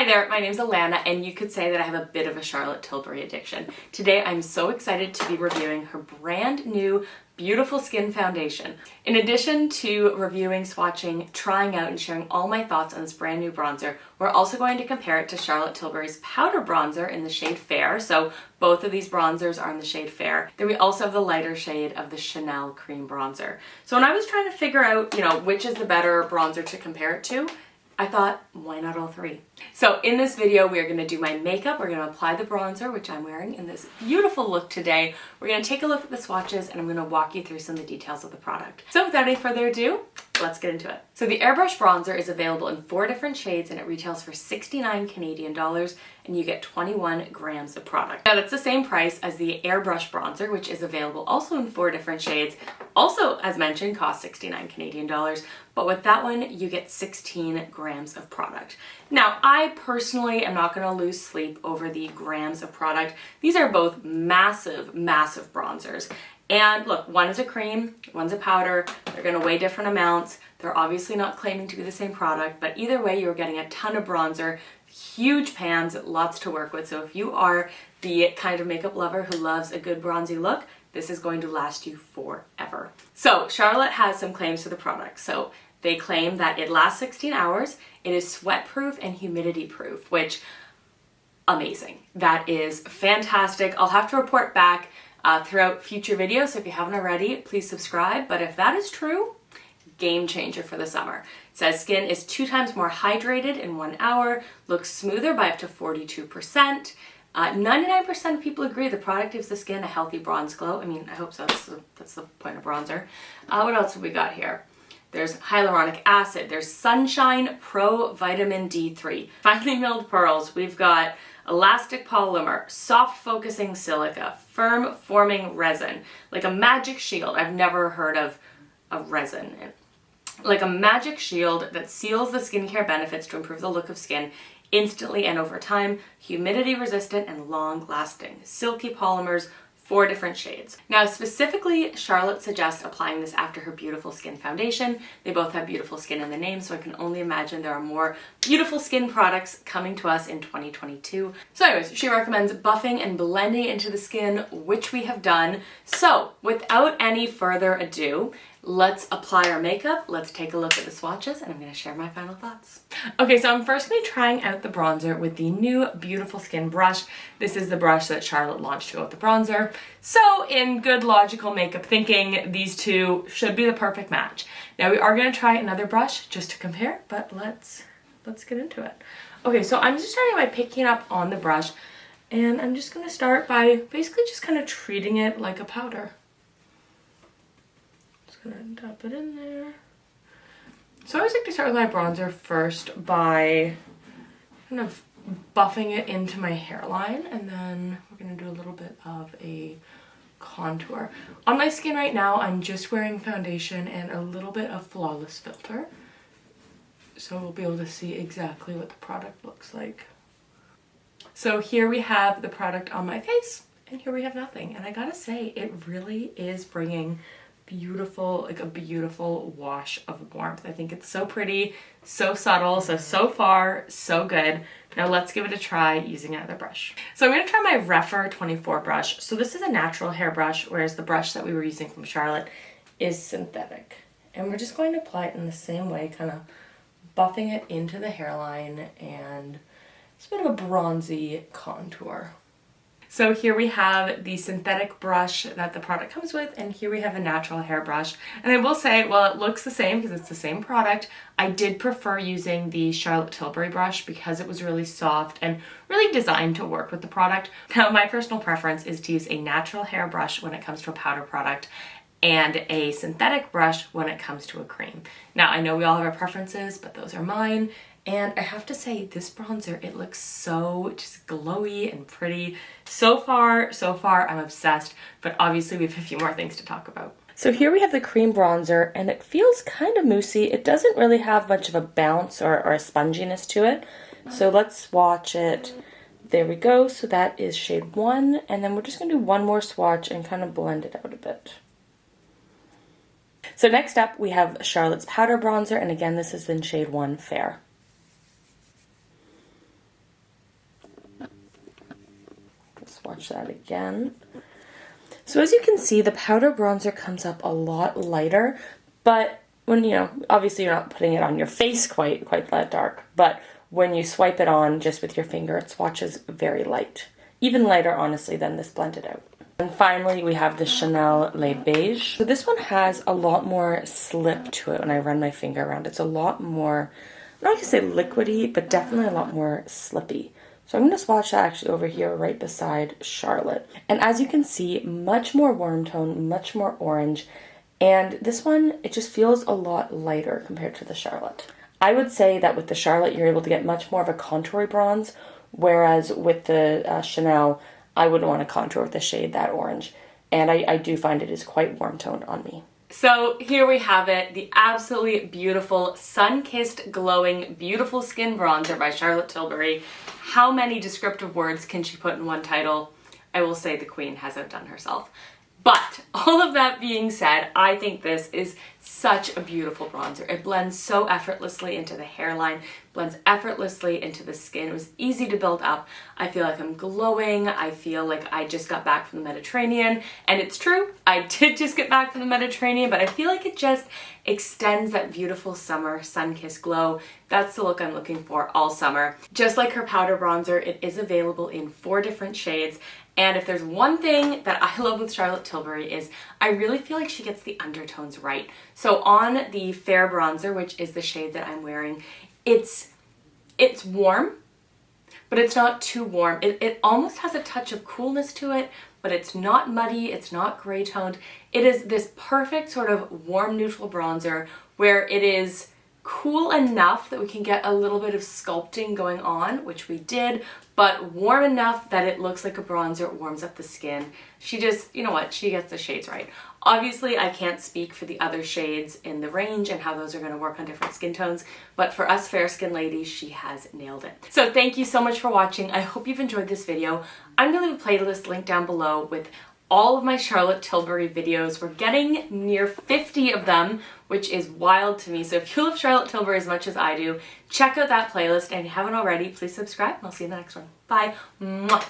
Hi there, my name's Alana, and you could say that I have a bit of a Charlotte Tilbury addiction. Today I'm so excited to be reviewing her brand new Beautiful Skin Foundation. In addition to reviewing, swatching, trying out, and sharing all my thoughts on this brand new bronzer, we're also going to compare it to Charlotte Tilbury's powder bronzer in the shade Fair. So both of these bronzers are in the shade Fair. Then we also have the lighter shade of the Chanel Cream Bronzer. So when I was trying to figure out, which is the better bronzer to compare it to, I thought, why not all three? So in this video, we are going to do my makeup. We're going to apply the bronzer, which I'm wearing in this beautiful look today. We're going to take a look at the swatches, and I'm going to walk you through some of the details of the product. So without any further ado, let's get into it. So the Airbrush Bronzer is available in 4 different shades, and it retails for 69 Canadian dollars, and you get 21 grams of product. Now that's the same price as the Airbrush Bronzer, which is available also in 4 different shades. Also, as mentioned, costs 69 Canadian dollars, but with that one, you get 16 grams of product. Now, I personally am not going to lose sleep over the grams of product. These are both massive, massive bronzers. And look, one is a cream, one's a powder. They're going to weigh different amounts. They're obviously not claiming to be the same product, but either way, you're getting a ton of bronzer, huge pans, lots to work with. So if you are the kind of makeup lover who loves a good bronzy look, this is going to last you forever. So Charlotte has some claims to the product. So they claim that it lasts 16 hours, it is sweat proof and humidity proof, which, amazing. That is fantastic. I'll have to report back throughout future videos, so if you haven't already, please subscribe. But if that is true, game changer for the summer. It says skin is 2 times more hydrated in 1 hour, looks smoother by up to 42%. 99% of people agree the product gives the skin a healthy bronze glow. I mean, I hope so. That's the point of bronzer. What else have we got here? There's hyaluronic acid. There's Sunshine Pro Vitamin D3. Finely milled pearls. We've got elastic polymer, soft focusing silica, firm forming resin, like a magic shield. I've never heard of a resin. Like a magic shield that seals the skincare benefits to improve the look of skin instantly and over time, humidity resistant and long lasting. Silky polymers, 4 different shades. Now specifically, Charlotte suggests applying this after her Beautiful Skin Foundation. They both have beautiful skin in the name, so I can only imagine there are more beautiful skin products coming to us in 2022. So anyways, she recommends buffing and blending into the skin, which we have done. So without any further ado, let's apply our makeup, let's take a look at the swatches, and I'm going to share my final thoughts. Okay, so I'm first going to be trying out the bronzer with the new Beautiful Skin brush. This is the brush that Charlotte launched to go with the bronzer. So in good logical makeup thinking, these two should be the perfect match. Now we are going to try another brush just to compare, but let's get into it. Okay, so I'm just starting by picking up on the brush, and I'm just going to start by basically just kind of treating it like a powder. Gonna dab it in there. So I always like to start with my bronzer first by kind of buffing it into my hairline, and then we're gonna do a little bit of a contour. On my skin right now, I'm just wearing foundation and a little bit of Flawless Filter, so we'll be able to see exactly what the product looks like. So here we have the product on my face, and here we have nothing. And I gotta say, it really is bringing beautiful, like a beautiful wash of warmth. I think it's so pretty, so subtle, so far, so good. Now let's give it a try using another brush. So I'm going to try my Refer 24 brush. So this is a natural hair brush, whereas the brush that we were using from Charlotte is synthetic. And we're just going to apply it in the same way, kind of buffing it into the hairline, and it's a bit of a bronzy contour. So here we have the synthetic brush that the product comes with, and here we have a natural hairbrush. And I will say, while it looks the same because it's the same product, I did prefer using the Charlotte Tilbury brush because it was really soft and really designed to work with the product. Now, my personal preference is to use a natural hairbrush when it comes to a powder product and a synthetic brush when it comes to a cream. Now, I know we all have our preferences, but those are mine. And I have to say, this bronzer, it looks so just glowy and pretty. So far, I'm obsessed, but obviously we have a few more things to talk about. So here we have the cream bronzer, and it feels kind of moussey. It doesn't really have much of a bounce or a sponginess to it. So let's swatch it. There we go. So that is shade 1, and then we're just gonna do one more swatch and kind of blend it out a bit. So next up, we have Charlotte's powder bronzer, and again, this is in shade 1 Fair. swatch that again. So as you can see, the powder bronzer comes up a lot lighter, but when, you know, obviously you're not putting it on your face quite that dark, but when you swipe it on just with your finger, it swatches very light. Even lighter, honestly, than this blended out. And finally, we have the Chanel Le Beige. So this one has a lot more slip to it when I run my finger around. It's a lot more, I'm not gonna say liquidy, but definitely a lot more slippy. So I'm going to swatch that actually over here right beside Charlotte. And as you can see, much more warm tone, much more orange. And this one, it just feels a lot lighter compared to the Charlotte. I would say that with the Charlotte, you're able to get much more of a contoury bronze, whereas with the Chanel, I wouldn't want to contour with the shade that orange. And I do find it is quite warm toned on me. So here we have it, the absolutely beautiful, sun-kissed, glowing, beautiful skin bronzer by Charlotte Tilbury. How many descriptive words can she put in one title? I will say the queen has outdone herself. But all of that being said, I think this is such a beautiful bronzer. It blends so effortlessly into the hairline, blends effortlessly into the skin. It was easy to build up. I feel like I'm glowing. I feel like I just got back from the Mediterranean. And it's true, I did just get back from the Mediterranean, but I feel like it just extends that beautiful summer sun-kissed glow. That's the look I'm looking for all summer. Just like her powder bronzer, it is available in 4 different shades. And if there's one thing that I love with Charlotte Tilbury is I really feel like she gets the undertones right. So on the Fair Bronzer, which is the shade that I'm wearing, it's warm, but it's not too warm. It almost has a touch of coolness to it, but it's not muddy, it's not gray toned. It is this perfect sort of warm neutral bronzer where it is cool enough that we can get a little bit of sculpting going on, which we did, but warm enough that it looks like a bronzer, it warms up the skin. She just, you know what, she gets the shades right. Obviously, I can't speak for the other shades in the range and how those are going to work on different skin tones, but for us fair skin ladies, she has nailed it. So thank you so much for watching. I hope you've enjoyed this video. I'm going to leave a playlist linked down below with all of my Charlotte Tilbury videos. We're getting near 50 of them, which is wild to me. So if you love Charlotte Tilbury as much as I do, check out that playlist. And if you haven't already, please subscribe and I'll see you in the next one. Bye. Mwah.